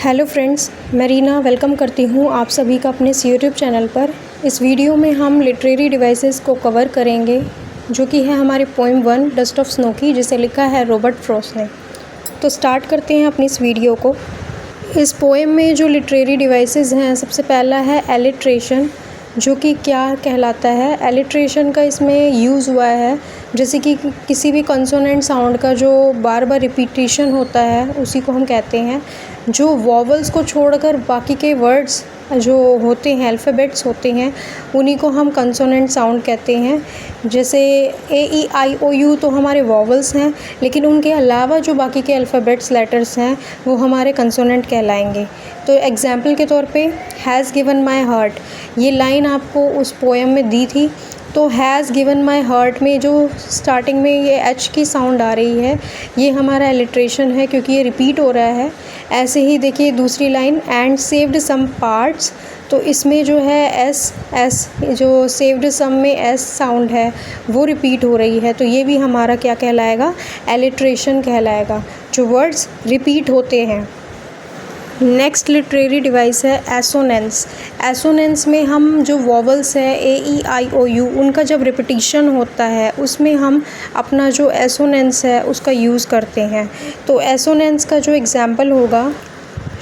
Hello friends, मैं Reena welcome करती हूँ आप सभी का अपने इस यूट्यूब चैनल पर। इस वीडियो में हम लिटरेरी डिवाइसेस को कवर करेंगे जो कि है हमारे पोएम 1 डस्ट ऑफ स्नो की, जिसे लिखा है रॉबर्ट फ्रॉस्ट ने। तो स्टार्ट करते हैं अपनी इस वीडियो को। इस पोएम में जो लिटरेरी डिवाइसेस हैं, सबसे पहला है एलिट्रेशन, जो कि क्या कहलाता है। एलिट्रेशन का इसमें यूज़ हुआ है जैसे कि किसी भी कंसोनेंट साउंड का जो बार बार रिपीटेशन होता है उसी को हम कहते हैं। जो वॉवल्स को छोड़कर बाकी के वर्ड्स जो होते हैं, अल्फ़ाबेट्स होते हैं, उन्हीं को हम कंसोनेंट साउंड कहते हैं। जैसे ए ई आई ओ यू तो हमारे वॉवल्स हैं, लेकिन उनके अलावा जो बाकी के अल्फ़ाबेट्स लेटर्स हैं वो हमारे कंसोनेंट कहलाएंगे। तो एग्जाम्पल के तौर पे हैज़ गिवन माई हार्ट, ये लाइन आपको उस पोएम में दी थी। तो हैज़ गिवन माई हार्ट में जो स्टार्टिंग में ये एच की साउंड आ रही है, ये हमारा एलिट्रेशन है क्योंकि ये रिपीट हो रहा है। ऐसे ही देखिए दूसरी line, and saved some parts, तो इसमें जो है एस जो सेव्ड सम में एस साउंड है वो रिपीट हो रही है। तो ये भी हमारा क्या कहलाएगा, एलिट्रेशन कहलाएगा, जो वर्ड्स रिपीट होते हैं। नेक्स्ट लिटरेरी डिवाइस है एसोनेंस। एसोनेंस में हम जो वॉवल्स है ए ई आई ओ यू, उनका जब रिपीटिशन होता है उसमें हम अपना जो एसोनेंस है उसका यूज़ करते हैं। तो एसोनेंस का जो एग्जाम्पल होगा,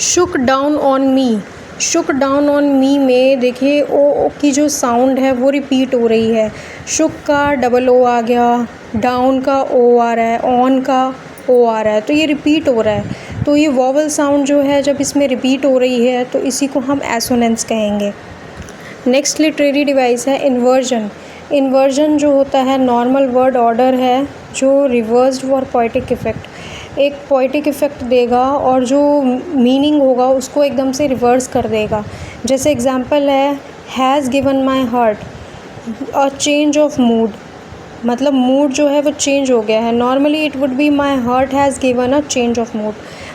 शुक down on me. Shuk down on me में देखिए ओ की जो साउंड है वो रिपीट हो रही है। शुक का डबल ओ आ गया, डाउन का ओ आ रहा है, ऑन का ओ आ रहा है, तो ये रिपीट हो रहा है। तो ये वॉवल साउंड जो है जब इसमें रिपीट हो रही है तो इसी को हम एसोनेंस कहेंगे। नेक्स्ट लिटरेरी डिवाइस है इन्वर्जन। इन्वर्जन जो होता है नॉर्मल वर्ड ऑर्डर है जो रिवर्स्ड फॉर पोएटिक इफ़ेक्ट। एक पोएटिक इफ़ेक्ट देगा और जो मीनिंग होगा उसको एकदम से रिवर्स कर देगा। जैसे एग्जांपल है has given my heart, a change of mood, मतलब मूड जो है वो चेंज हो गया है। Normally it would be my heart has given a change of mood,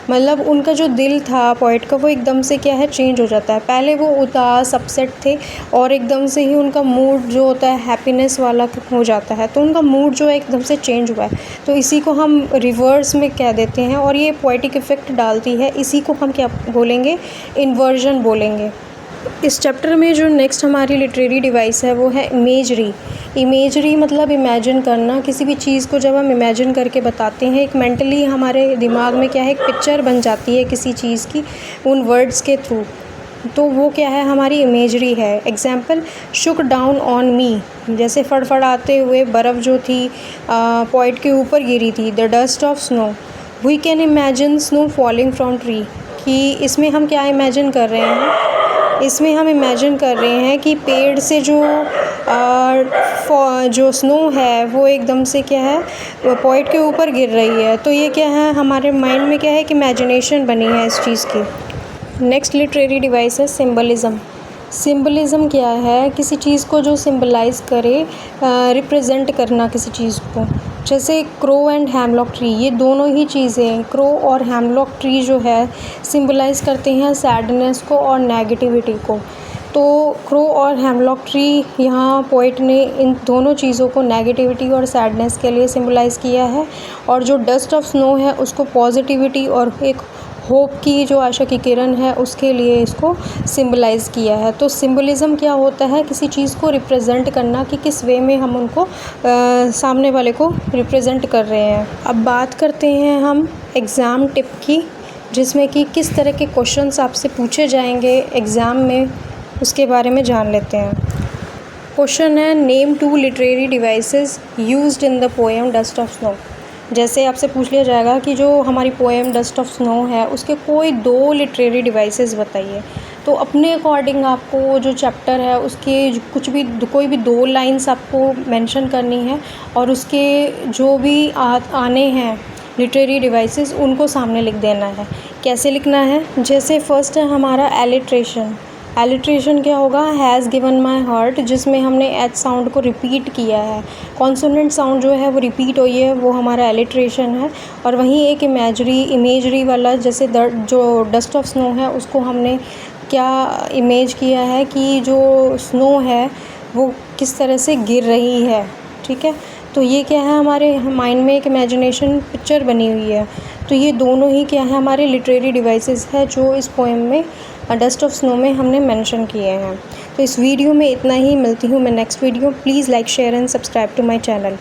मतलब उनका जो दिल था पोइट का वो एकदम से क्या है, चेंज हो जाता है। पहले वो उदास अपसेट थे और एकदम से ही उनका मूड जो होता है हैप्पीनेस वाला हो जाता है, तो उनका मूड जो है एकदम से चेंज हुआ है। तो इसी को हम रिवर्स में कह देते हैं और ये पोएटिक इफ़ेक्ट डालती है। इसी को हम क्या बोलेंगे, इन्वर्जन बोलेंगे। इस चैप्टर में जो नेक्स्ट हमारी लिटरेरी डिवाइस है वो है इमेजरी। इमेजरी मतलब इमेजिन करना। किसी भी चीज़ को जब हम इमेजिन करके बताते हैं, एक मेंटली हमारे दिमाग में क्या है, एक पिक्चर बन जाती है किसी चीज़ की उन वर्ड्स के थ्रू, तो वो क्या है, हमारी इमेजरी है। Example, Shuk down on me, जैसे फड़फड़ाते हुए बर्फ़ जो थी पॉइंट के ऊपर गिरी थी। The dust of snow, we can imagine snow falling from tree, कि इसमें हम क्या इमेजिन कर रहे हैं, इसमें हम इमेजिन कर रहे हैं कि पेड़ से जो स्नो है वो एकदम से क्या है, वो पॉइंट के ऊपर गिर रही है। तो ये क्या है, हमारे माइंड में क्या है कि इमेजिनेशन बनी है इस चीज़ की। नेक्स्ट लिटरेरी डिवाइस है सिंबलिज़म। सिंबलिज़म क्या है, किसी चीज़ को जो सिंबलाइज़ करे, रिप्रेजेंट करना किसी चीज़ को। जैसे क्रो एंड हेमलॉक ट्री, ये दोनों ही चीज़ें, क्रो और हेमलॉक ट्री जो है सिंबलाइज़ करते हैं सैडनेस को और नेगेटिविटी को। तो क्रो और हेमलॉक ट्री, यहाँ पोइट ने इन दोनों चीज़ों को नेगेटिविटी और सैडनेस के लिए सिंबलाइज़ किया है, और जो डस्ट ऑफ स्नो है उसको पॉजिटिविटी और एक होप की जो आशा की किरण है उसके लिए इसको सिंबलाइज़ किया है। तो सिंबलिज़म क्या होता है, किसी चीज़ को रिप्रेजेंट करना कि किस वे में हम उनको सामने वाले को रिप्रेजेंट कर रहे हैं। अब बात करते हैं हम एग्ज़ाम टिप की, जिसमें कि किस तरह के क्वेश्चंस आपसे पूछे जाएंगे एग्ज़ाम में, उसके बारे में जान लेते हैं। क्वेश्चन है, name 2 literary devices used in the poem dust of snow. जैसे आपसे पूछ लिया जाएगा कि जो हमारी पोएम डस्ट ऑफ स्नो है उसके कोई 2 लिटरेरी डिवाइसेस बताइए, तो अपने अकॉर्डिंग आपको जो चैप्टर है उसके कोई भी 2 लाइंस आपको मेंशन करनी है, और उसके जो भी आने हैं लिटरेरी डिवाइसेस उनको सामने लिख देना है। कैसे लिखना है, जैसे फर्स्ट है हमारा एलिट्रेशन। एलिट्रेशन क्या होगा, हैज़ गिवन माई हार्ट, जिसमें हमने एच साउंड को रिपीट किया है, कॉन्सोनेंट साउंड जो है वो रिपीट हुई है, वो हमारा एलिट्रेशन है। और वहीं एक इमेजरी वाला, जैसे जो डस्ट ऑफ स्नो है उसको हमने क्या इमेज किया है कि जो स्नो है वो किस तरह से गिर रही है, ठीक है। तो ये क्या है, हमारे माइंड में एक इमेजिनेशन पिक्चर बनी हुई है। तो ये दोनों ही क्या है, हमारे लिटरेरी डिवाइसेस है जो इस पोएम में डस्ट ऑफ स्नो में हमने मेंशन किए हैं। तो इस वीडियो में इतना ही, मिलती हूँ मैं next video. Please like, share and subscribe to my channel.